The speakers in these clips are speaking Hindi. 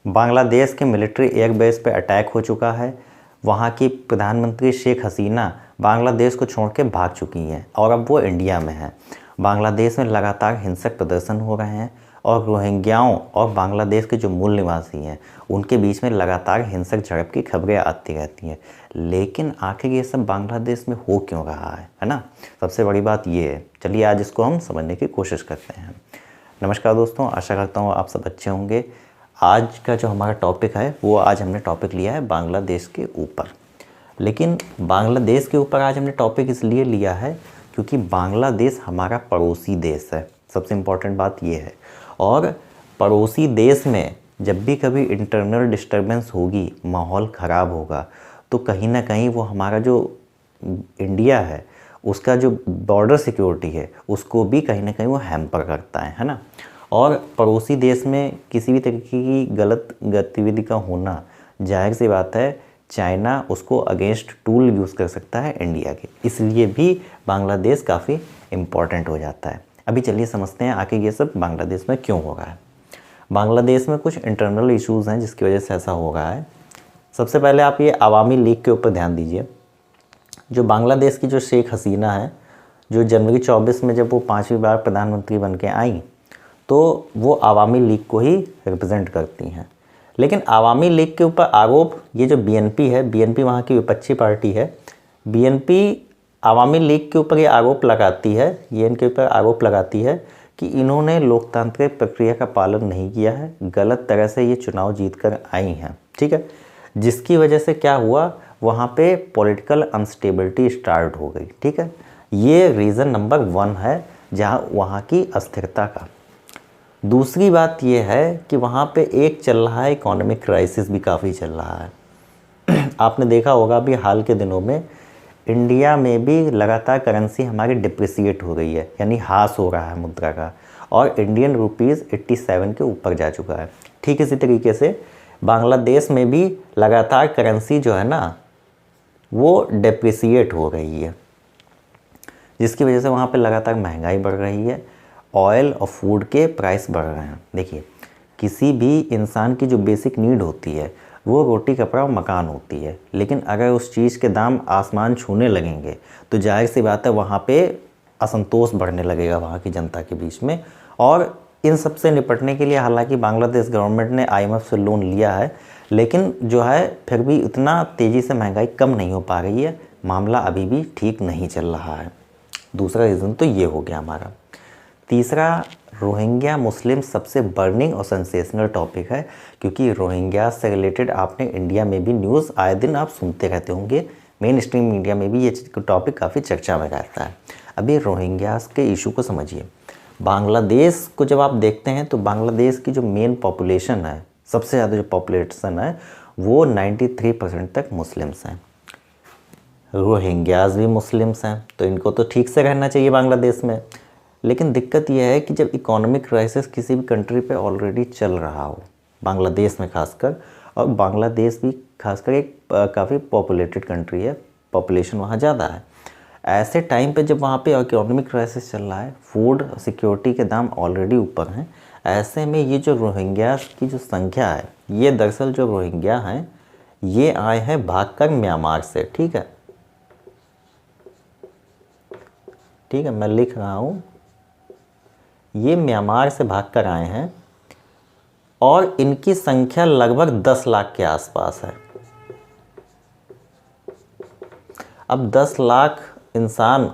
बांग्लादेश के मिलिट्री एयर बेस पे अटैक हो चुका है। वहाँ की प्रधानमंत्री शेख हसीना बांग्लादेश को छोड़ के भाग चुकी हैं और अब वो इंडिया में हैं। बांग्लादेश में लगातार हिंसक प्रदर्शन हो रहे हैं और रोहिंग्याओं और बांग्लादेश के जो मूल निवासी हैं उनके बीच में लगातार हिंसक झड़प की खबरें आती रहती हैं। लेकिन आखिर ये सब बांग्लादेश में हो क्यों रहा है ना? सबसे बड़ी बात ये है। चलिए आज इसको हम समझने की कोशिश करते हैं। नमस्कार दोस्तों, आशा करता हूँ आप सब अच्छे होंगे। आज का जो हमारा टॉपिक है वो आज हमने टॉपिक लिया है बांग्लादेश के ऊपर। लेकिन बांग्लादेश के ऊपर आज हमने टॉपिक इसलिए लिया है क्योंकि बांग्लादेश हमारा पड़ोसी देश है। सबसे इम्पॉर्टेंट बात ये है। और पड़ोसी देश में जब भी कभी इंटरनल डिस्टर्बेंस होगी, माहौल ख़राब होगा, तो कहीं ना कहीं वो हमारा जो इंडिया है उसका जो बॉर्डर सिक्योरिटी है उसको भी कहीं ना कहीं वो हैम्पर करता है ना। और पड़ोसी देश में किसी भी तरीके की गलत गतिविधि का होना, जाहिर सी बात है चाइना उसको अगेंस्ट टूल यूज़ कर सकता है इंडिया के, इसलिए भी बांग्लादेश काफ़ी इम्पॉर्टेंट हो जाता है। अभी चलिए समझते हैं आखिर ये सब बांग्लादेश में क्यों हो रहा है। बांग्लादेश में कुछ इंटरनल इश्यूज़ हैं जिसकी वजह से ऐसा हो रहा है। सबसे पहले आप ये अवामी लीग के ऊपर ध्यान दीजिए। जो बांग्लादेश की जो शेख हसीना है, जो जनवरी 24 में जब वो 5वीं बार प्रधानमंत्री बन के आई तो वो अवामी लीग को ही रिप्रेजेंट करती हैं। लेकिन अवामी लीग के ऊपर आरोप, ये जो बीएनपी है, बीएनपी वहाँ की विपक्षी पार्टी है, बीएनपी अवामी लीग के ऊपर ये आरोप लगाती है, ये इनके ऊपर आरोप लगाती है कि इन्होंने लोकतांत्रिक प्रक्रिया का पालन नहीं किया है, गलत तरह से ये चुनाव जीत कर आई हैं, ठीक है। जिसकी वजह से क्या हुआ, वहाँ पे पॉलिटिकल अनस्टेबिलिटी स्टार्ट हो गई, ठीक है। ये रीज़न नंबर 1 है जहाँ वहाँ की अस्थिरता का। दूसरी बात यह है कि वहाँ पे एक चल रहा है इकोनॉमिक क्राइसिस भी काफ़ी चल रहा है। आपने देखा होगा अभी हाल के दिनों में इंडिया में भी लगातार करेंसी हमारी डिप्रिसिएट हो गई है, यानी ह्रास हो रहा है मुद्रा का, और इंडियन रुपीज़ 87 के ऊपर जा चुका है। ठीक इसी तरीके से बांग्लादेश में भी लगातार करेंसी जो है ना वो डिप्रिसिएट हो रही है, जिसकी वजह से वहाँ पे लगातार महंगाई बढ़ रही है, ऑयल और फूड के प्राइस बढ़ रहे हैं। देखिए, किसी भी इंसान की जो बेसिक नीड होती है वो रोटी कपड़ा और मकान होती है, लेकिन अगर उस चीज़ के दाम आसमान छूने लगेंगे तो जाहिर सी बात है वहाँ पे असंतोष बढ़ने लगेगा वहाँ की जनता के बीच में। और इन सब से निपटने के लिए हालांकि बांग्लादेश गवर्नमेंट ने IMF से लोन लिया है, लेकिन जो है फिर भी इतना तेज़ी से महंगाई कम नहीं हो पा रही है, मामला अभी भी ठीक नहीं चल रहा है। दूसरा रीज़न तो ये हो गया हमारा। तीसरा, रोहिंग्या मुस्लिम सबसे बर्निंग और सेंसेशनल टॉपिक है, क्योंकि रोहिंग्या से रिलेटेड आपने इंडिया में भी न्यूज़ आए दिन आप सुनते रहते होंगे, मेन स्ट्रीम मीडिया में भी ये टॉपिक काफ़ी चर्चा में रहता है। अभी रोहिंग्यास के इशू को समझिए। बांग्लादेश को जब आप देखते हैं तो बांग्लादेश की जो मेन पॉपुलेशन है, सबसे ज़्यादा जो पॉपुलेशन है वो 93% तक मुस्लिम्स हैं। रोहिंग्यास भी मुस्लिम्स हैं, तो इनको तो ठीक से रहना चाहिए बांग्लादेश में। लेकिन दिक्कत यह है कि जब इकोनॉमिक क्राइसिस किसी भी कंट्री पे ऑलरेडी चल रहा हो, बांग्लादेश में खासकर, और बांग्लादेश भी खासकर एक काफ़ी पॉपुलेटेड कंट्री है, पॉपुलेशन वहाँ ज़्यादा है, ऐसे टाइम पे जब वहाँ पे इकोनॉमिक क्राइसिस चल रहा है, फूड सिक्योरिटी के दाम ऑलरेडी ऊपर हैं, ऐसे में ये जो रोहिंग्या की जो संख्या है, ये दरअसल जो रोहिंग्या हैं ये आए हैं भागकर म्यांमार से, ठीक है, मैं लिख रहा हूँ, ये म्यांमार से भागकर आए हैं और इनकी संख्या लगभग 10 लाख के आसपास है। अब 10 लाख इंसान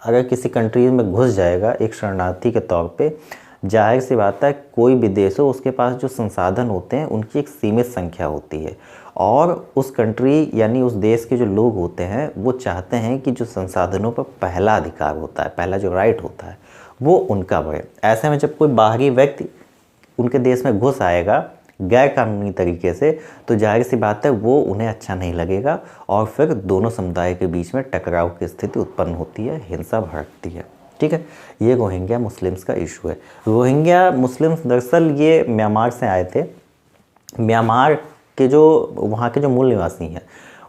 अगर किसी कंट्री में घुस जाएगा एक शरणार्थी के तौर पे, जाहिर सी बात है कोई भी देश हो उसके पास जो संसाधन होते हैं उनकी एक सीमित संख्या होती है, और उस कंट्री यानी उस देश के जो लोग होते हैं वो चाहते हैं कि जो संसाधनों पर पहला अधिकार होता है, पहला जो राइट होता है वो उनका बढ़े। ऐसे में जब कोई बाहरी व्यक्ति उनके देश में घुस आएगा गैर कानूनी तरीके से, तो जाहिर सी बात है वो उन्हें अच्छा नहीं लगेगा और फिर दोनों समुदाय के बीच में टकराव की स्थिति उत्पन्न होती है, हिंसा भड़कती है, ठीक है। ये रोहिंग्या मुस्लिम्स का इशू है। रोहिंग्या मुस्लिम्स दरअसल ये म्यांमार से आए थे। म्यांमार के जो वहाँ के जो मूल निवासी हैं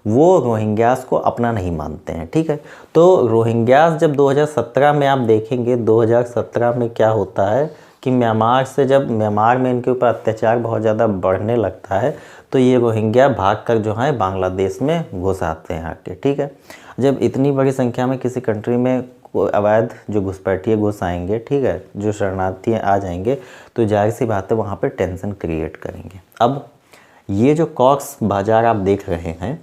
वो रोहिंग्यास को अपना नहीं मानते हैं, ठीक है। तो रोहिंग्यास जब 2017 में आप देखेंगे, 2017 में क्या होता है कि कि म्यांमार से जब म्यांमार में इनके ऊपर अत्याचार बहुत ज़्यादा बढ़ने लगता है तो ये रोहिंग्या भाग कर जो है बांग्लादेश में घुस आते हैं आके, ठीक है। जब इतनी बड़ी संख्या में किसी कंट्री में अवैध जो घुसपैठिए घुस आएंगे, ठीक है, जो शरणार्थी आ जाएंगे, तो जाहिर सी बात है वहाँ पे टेंशन क्रिएट करेंगे। अब ये जो कॉक्स बाज़ार आप देख रहे हैं,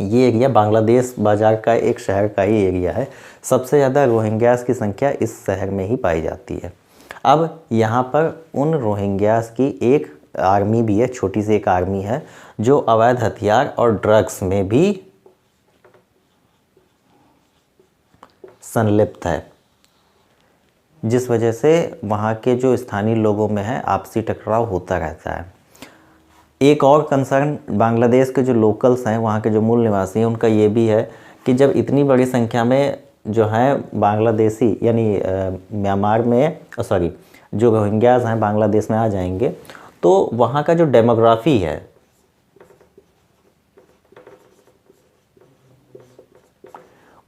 ये एरिया बांग्लादेश बाज़ार का एक शहर का ही एरिया है। सबसे ज़्यादा रोहिंग्यास की संख्या इस शहर में ही पाई जाती है। अब यहाँ पर उन रोहिंग्यास की एक आर्मी भी है, छोटी सी एक आर्मी है, जो अवैध हथियार और ड्रग्स में भी संलिप्त है, जिस वजह से वहाँ के जो स्थानीय लोगों में है आपसी टकराव होता रहता है। एक और कंसर्न बांग्लादेश के जो लोकल्स हैं, वहाँ के जो मूल निवासी हैं, उनका ये भी है कि जब इतनी बड़ी संख्या में जो है बांग्लादेशी यानी म्यांमार में जो रोहिंग्यास हैं बांग्लादेश में आ जाएंगे, तो वहाँ का जो डेमोग्राफी है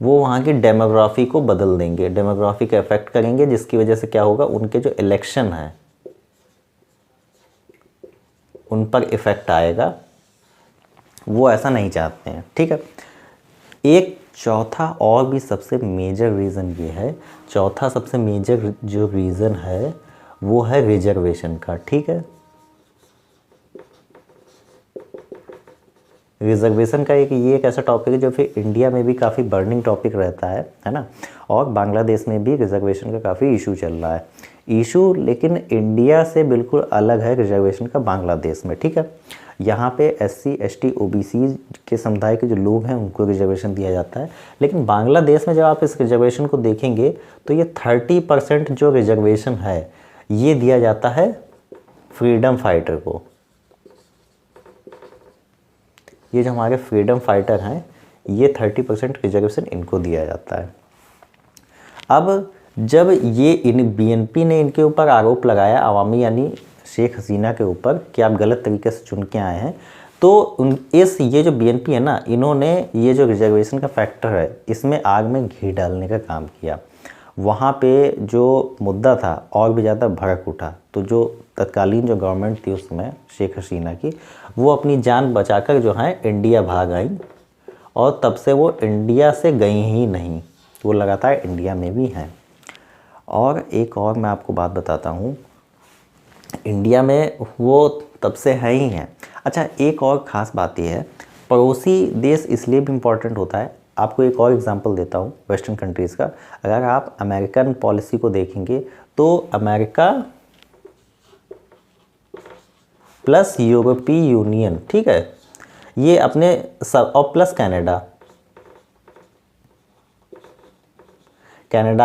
वो वहाँ की डेमोग्राफी को बदल देंगे, डेमोग्राफी का इफेक्ट करेंगे, जिसकी वजह से क्या होगा, उनके जो इलेक्शन है उन पर इफ़ेक्ट आएगा। वो ऐसा नहीं चाहते हैं, ठीक है। एक चौथा और भी सबसे मेजर रीज़न ये है, चौथा सबसे मेजर जो रीज़न है वो है रिजर्वेशन का, ठीक है। रिजर्वेशन का ये एक ऐसा टॉपिक है जो फिर इंडिया में भी काफ़ी बर्निंग टॉपिक रहता है ना, और बांग्लादेश में भी रिजर्वेशन का काफ़ी इशू चल रहा है। इशू लेकिन इंडिया से बिल्कुल अलग है रिजर्वेशन का बांग्लादेश में, ठीक है। यहाँ पे SC ST OBC के समुदाय के जो लोग हैं उनको रिजर्वेशन दिया जाता है, लेकिन बांग्लादेश में जब आप इस रिजर्वेशन को देखेंगे तो ये 30% जो रिजर्वेशन है ये दिया जाता है फ्रीडम फाइटर को। ये जो हमारे फ्रीडम फाइटर हैं ये 30% रिजर्वेशन इनको दिया जाता है। अब जब ये BNP ने इनके ऊपर आरोप लगाया, अवामी यानी शेख हसीना के ऊपर, कि आप गलत तरीके से चुन के आए हैं, तो ये जो BNP है ना, इन्होंने ये जो रिजर्वेशन का फैक्टर है इसमें आग में घी डालने का काम किया। वहाँ पे जो मुद्दा था और भी ज़्यादा भड़क उठा, तो जो तत्कालीन जो गवर्नमेंट थी उस समय शेख हसीना की, वो अपनी जान बचाकर जो है इंडिया भाग आई, और तब से वो इंडिया से गई ही नहीं, वो लगातार इंडिया में भी हैं। और एक और मैं आपको बात बताता हूँ, इंडिया में वो तब से है ही हैं। अच्छा, एक और ख़ास बात ये है, पड़ोसी देश इसलिए भी इम्पॉर्टेंट होता है। आपको एक और एग्जांपल देता हूँ वेस्टर्न कंट्रीज़ का। अगर आप अमेरिकन पॉलिसी को देखेंगे तो अमेरिका प्लस यूरोपीय यूनियन, ठीक है, ये अपने सब, और प्लस कनाडा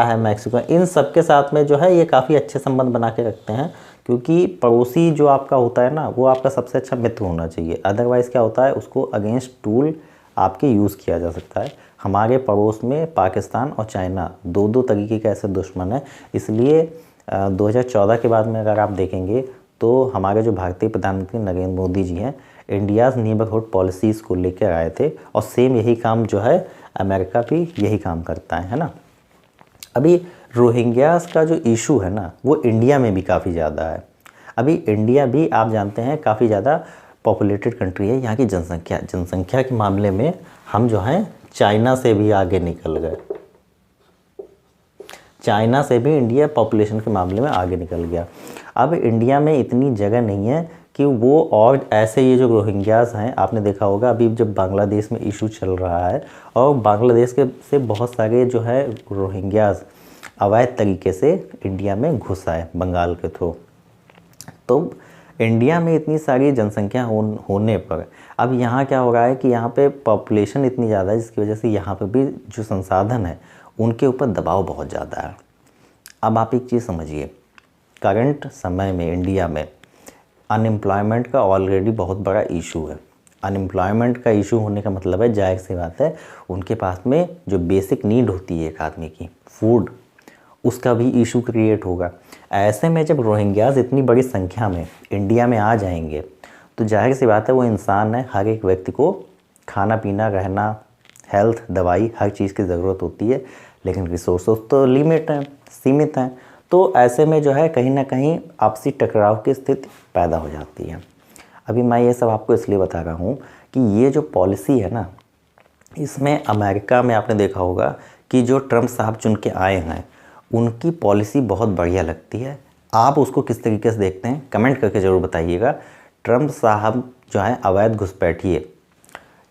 है, मैक्सिको, इन सब के साथ में जो है ये काफ़ी अच्छे संबंध बना के रखते हैं, क्योंकि पड़ोसी जो आपका होता है ना वो आपका सबसे अच्छा मित्र होना चाहिए। अदरवाइज़ क्या होता है, उसको अगेंस्ट टूल आपके यूज़ किया जा सकता है। हमारे पड़ोस में पाकिस्तान और चाइना दो तरीके के ऐसे दुश्मन हैं, इसलिए 2014 के बाद में अगर आप देखेंगे तो हमारे जो भारतीय प्रधानमंत्री नरेंद्र मोदी जी हैं, इंडियाज़ नेबरहुड पॉलिसीज़ को लेकर आए थे, और सेम यही काम जो है अमेरिका भी यही काम करता है ना। अभी रोहिंग्यास का जो इशू है ना वो इंडिया में भी काफ़ी ज़्यादा है। अभी इंडिया भी आप जानते हैं काफ़ी ज़्यादा पॉपुलेटेड कंट्री है। यहाँ की जनसंख्या के मामले में हम जो हैं चाइना से भी आगे निकल गए। चाइना से भी इंडिया पॉपुलेशन के मामले में आगे निकल गया। अब इंडिया में इतनी जगह नहीं है कि वो, और ऐसे ये जो रोहिंग्यास हैं, आपने देखा होगा अभी जब बांग्लादेश में इशू चल रहा है और बांग्लादेश के से बहुत सारे जो है रोहिंग्यास अवैध तरीके से इंडिया में घुस आए बंगाल के थ्रू। तो इंडिया में इतनी सारी जनसंख्या होने पर अब यहाँ क्या हो रहा है कि यहाँ पे पॉपुलेशन इतनी ज़्यादा है, जिसकी वजह से यहाँ पे भी जो संसाधन है उनके ऊपर दबाव बहुत ज़्यादा है। अब आप एक चीज़ समझिए, करंट समय में इंडिया में अनएम्प्लॉयमेंट का ऑलरेडी बहुत बड़ा इशू है। अनएम्प्लॉयमेंट का इशू होने का मतलब है, जाहिर सी बात है, उनके पास में जो बेसिक नीड होती है एक आदमी की, फूड, उसका भी इशू क्रिएट होगा। ऐसे में जब रोहिंग्यास इतनी बड़ी संख्या में इंडिया में आ जाएंगे तो जाहिर सी बात है वो इंसान है, हर एक व्यक्ति को खाना पीना, रहना, हेल्थ, दवाई, हर चीज़ की ज़रूरत होती है, लेकिन रिसोर्सेज तो लिमिट हैं, सीमित हैं। तो ऐसे में जो है कहीं ना कहीं आपसी टकराव की स्थिति पैदा हो जाती है। अभी मैं ये सब आपको इसलिए बता रहा हूँ कि ये जो पॉलिसी है ना, इसमें अमेरिका में आपने देखा होगा कि जो ट्रम्प साहब चुन के आए हैं उनकी पॉलिसी बहुत बढ़िया लगती है। आप उसको किस तरीके से देखते हैं कमेंट करके ज़रूर बताइएगा। ट्रम्प साहब जो है अवैध घुसपैठिए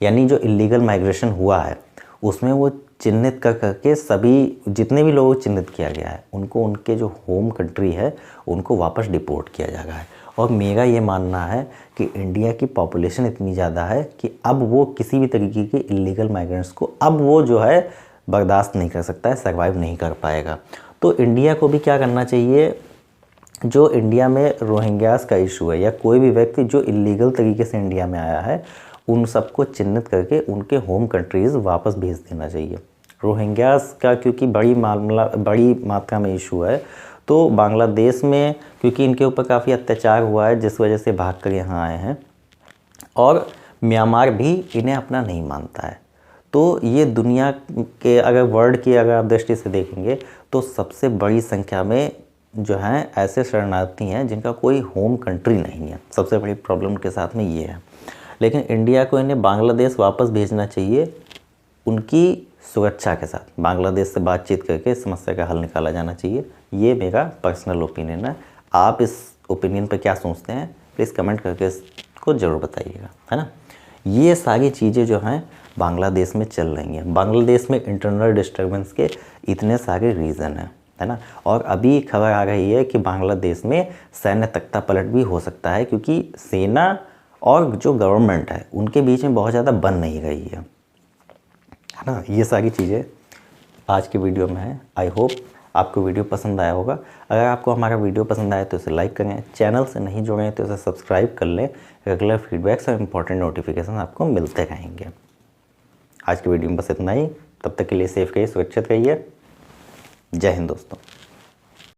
यानी जो इलीगल माइग्रेशन हुआ है उसमें वो चिन्हित कर करके सभी जितने भी लोगों को चिन्हित किया गया है उनको उनके जो होम कंट्री है उनको वापस डिपोर्ट किया जा रहा है। और मेरा ये मानना है कि इंडिया की पॉपुलेशन इतनी ज़्यादा है कि अब वो किसी भी तरीके के इलीगल माइग्रेंट्स को अब वो जो है बर्दाश्त नहीं कर सकता है, सर्वाइव नहीं कर पाएगा। तो इंडिया को भी क्या करना चाहिए, जो इंडिया में रोहिंग्यास का इशू है या कोई भी व्यक्ति जो इलीगल तरीके से इंडिया में आया है उन सबको चिन्हित करके उनके होम कंट्रीज़ वापस भेज देना चाहिए। रोहिंग्यास का क्योंकि बड़ी मात्रा में इशू है, तो बांग्लादेश में क्योंकि इनके ऊपर काफ़ी अत्याचार हुआ है जिस वजह से भाग कर यहाँ आए हैं, और म्यांमार भी इन्हें अपना नहीं मानता है। तो ये दुनिया के अगर वर्ल्ड की अगर आप दृष्टि से देखेंगे तो सबसे बड़ी संख्या में जो हैं ऐसे शरणार्थी हैं जिनका कोई होम कंट्री नहीं है। सबसे बड़ी प्रॉब्लम के साथ में ये है। लेकिन इंडिया को इन्हें बांग्लादेश वापस भेजना चाहिए उनकी सुरक्षा के साथ। बांग्लादेश से बातचीत करके समस्या का हल निकाला जाना चाहिए। ये मेरा पर्सनल ओपिनियन है। आप इस ओपिनियन पर क्या सोचते हैं प्लीज़ कमेंट करके इसको ज़रूर बताइएगा, है ना। ये सारी चीज़ें जो हैं बांग्लादेश में चल रही हैं। बांग्लादेश में इंटरनल डिस्टर्बेंस के इतने सारे रीज़न हैं, है ना। और अभी खबर आ रही है कि बांग्लादेश में सैन्य तख्ता पलट भी हो सकता है क्योंकि सेना और जो गवर्नमेंट है उनके बीच में बहुत ज़्यादा बन नहीं रही है ना। ये सारी चीज़ें आज की वीडियो में है। आई होप आपको वीडियो पसंद आया होगा। अगर आपको हमारा वीडियो पसंद आए तो इसे लाइक करें, चैनल से नहीं जुड़े हैं तो इसे सब्सक्राइब कर लें। रेगुलर फीडबैक्स और इंपॉर्टेंट नोटिफिकेशन आपको मिलते रहेंगे। आज की वीडियो में बस इतना ही। तब तक के लिए सेफ रहिए, सुरक्षित रहिए। जय हिंद दोस्तों।